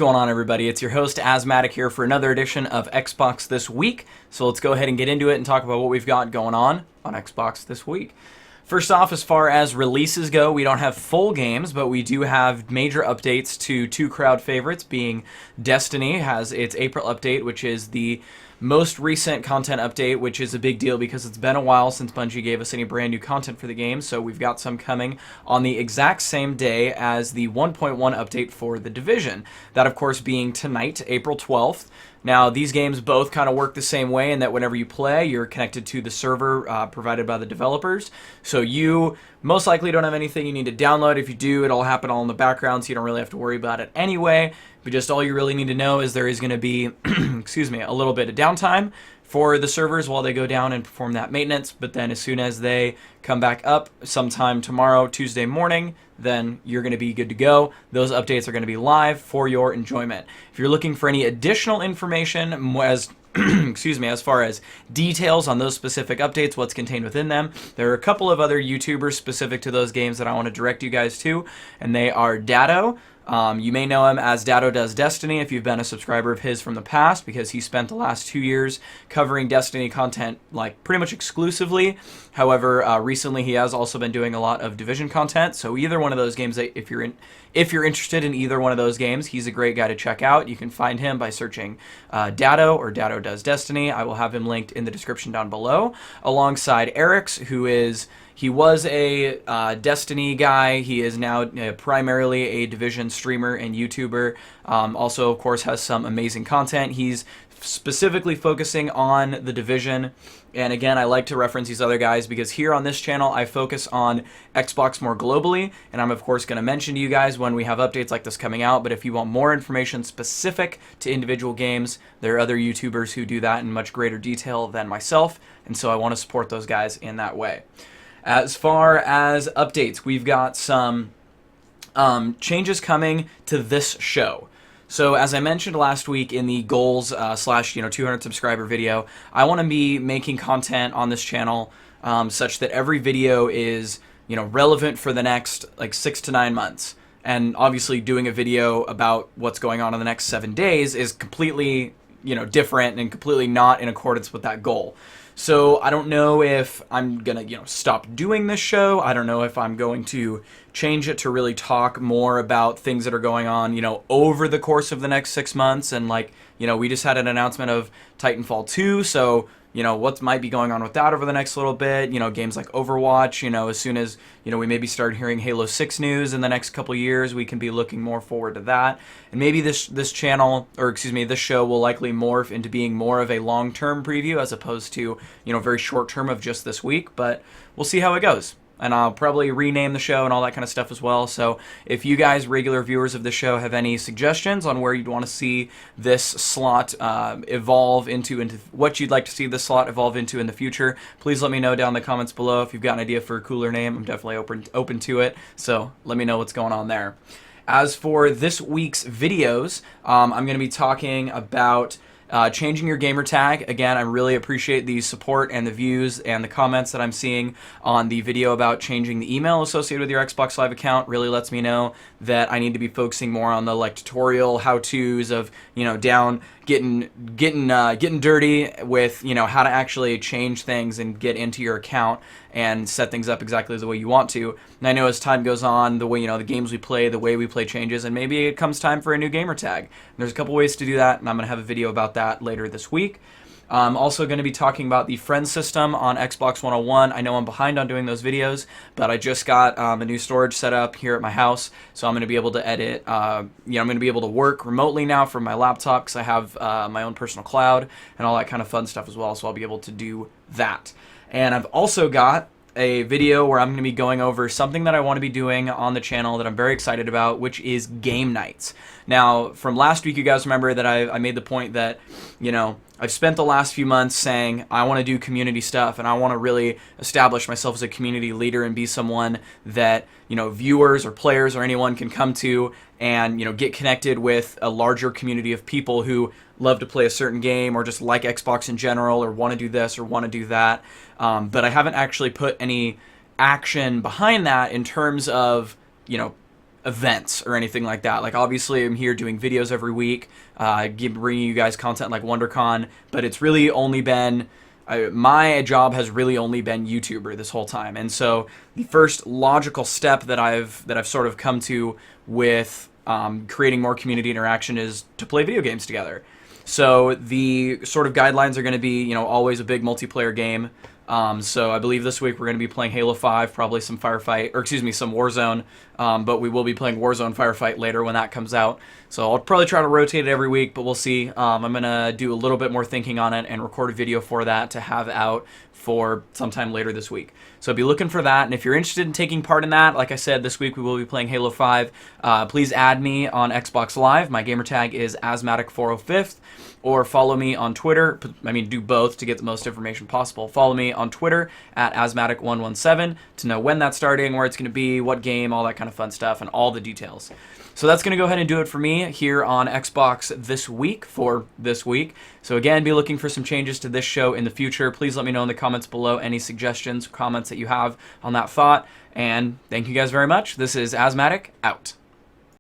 going on, everybody? It's your host, Asthmatic, here for another edition of Xbox This Week. So let's go ahead and get into it and talk about what we've got going on Xbox this week. First off, as far as releases go, we don't have full games, but we do have major updates to two crowd favorites, being Destiny has its April update, which is the most recent content update, which is a big deal because it's been a while since Bungie gave us any brand new content for the game, so we've got some coming on the exact same day as the 1.1 update for The Division. That, of course, being tonight, April 12th. Now, these games both kind of work the same way in that whenever you play, you're connected to the server provided by the developers. So you most likely don't have anything you need to download. If you do, it'll happen all in the background, so you don't really have to worry about it anyway. But just all you really need to know is there is going to be, excuse me, a little bit of downtime for the servers while they go down and perform that maintenance. But then as soon as they come back up sometime tomorrow, Tuesday morning, then you're going to be good to go. Those updates are going to be live for your enjoyment. If you're looking for any additional information as excuse me, as far as details on those specific updates, what's contained within them, there are a couple of other YouTubers specific to those games that I want to direct you guys to, and they are Datto. You may know him as Datto Does Destiny if you've been a subscriber of his from the past, because he spent the last 2 years covering Destiny content like pretty much exclusively. However, recently he has also been doing a lot of Division content, so either one of those games, if you're interested in either one of those games, he's a great guy to check out. You can find him by searching Datto or Datto Does Destiny. I will have him linked in the description down below, alongside Eric's, he was a Destiny guy. He is now primarily a Division streamer and YouTuber. Also, of course, has some amazing content. He's specifically focusing on the Division. And again, I like to reference these other guys because here on this channel, I focus on Xbox more globally. And I'm, of course, going to mention to you guys when we have updates like this coming out. But if you want more information specific to individual games, there are other YouTubers who do that in much greater detail than myself. And so I want to support those guys in that way. As far as updates, we've got some changes coming to this show. So as I mentioned last week in the goals slash 200 subscriber video, I want to be making content on this channel such that every video is relevant for the next like 6 to 9 months. And obviously doing a video about what's going on in the next 7 days is completely different and completely not in accordance with that goal. So I don't know if I'm going to, stop doing this show. I don't know if I'm going to change it to really talk more about things that are going on, over the course of the next 6 months. And we just had an announcement of Titanfall 2. So, what might be going on with that over the next little bit, games like Overwatch, as soon as, we maybe start hearing Halo 6 news in the next couple years, we can be looking more forward to that. And maybe this channel, or excuse me, this show will likely morph into being more of a long-term preview as opposed to, very short-term of just this week, but we'll see how it goes. And I'll probably rename the show and all that kind of stuff as well. So if you guys, regular viewers of the show, have any suggestions on where you'd want to see this slot evolve into what you'd like to see this slot evolve into in the future, please let me know down in the comments below. If you've got an idea for a cooler name, I'm definitely open to it. So let me know what's going on there. As for this week's videos, I'm going to be talking about changing your gamer tag. Again, I really appreciate the support and the views and the comments that I'm seeing on the video about changing the email associated with your Xbox Live account. Really lets me know that I need to be focusing more on the tutorial how-tos of getting dirty with how to actually change things and get into your account and set things up exactly the way you want to. And I know as time goes on, the way the games we play, the way we play changes, and maybe it comes time for a new gamer tag. And there's a couple ways to do that, and I'm going to have a video about that later this week. I'm also going to be talking about the friend system on Xbox 101. I know I'm behind on doing those videos, but I just got a new storage set up here at my house, so I'm going to be able to edit. I'm going to be able to work remotely now from my laptop because I have my own personal cloud and all that kind of fun stuff as well, so I'll be able to do that. And I've also got a video where I'm going to be going over something that I want to be doing on the channel that I'm very excited about, which is game nights. Now, from last week, you guys remember that I made the point that, I've spent the last few months saying I want to do community stuff and I want to really establish myself as a community leader and be someone that, viewers or players or anyone can come to and, get connected with a larger community of people who love to play a certain game or just like Xbox in general or want to do this or want to do that. But I haven't actually put any action behind that in terms of, events or anything like that. Like, obviously, I'm here doing videos every week, bringing you guys content like WonderCon, but it's really only been my job has really only been YouTuber this whole time. And so the first logical step that I've sort of come to with creating more community interaction is to play video games together. So the sort of guidelines are going to be, you know, always a big multiplayer game. So I believe this week we're going to be playing Halo 5, probably some Firefight, or excuse me, some Warzone. But we will be playing Warzone Firefight later when that comes out. So I'll probably try to rotate it every week, but we'll see. I'm going to do a little bit more thinking on it and record a video for that to have out for sometime later this week. So be looking for that. And if you're interested in taking part in that, like I said, this week we will be playing Halo 5. Please add me on Xbox Live. My gamertag is Asthmatic405. Or follow me on Twitter. I mean, do both to get the most information possible. Follow me on Twitter at Asthmatic117 to know when that's starting, where it's going to be, what game, all that kind of fun stuff, and all the details. So that's going to go ahead and do it for me here on Xbox this week for this week. So again, be looking for some changes to this show in the future. Please let me know in the comments below any suggestions, comments that you have on that thought. And thank you guys very much. This is Asthmatic, out.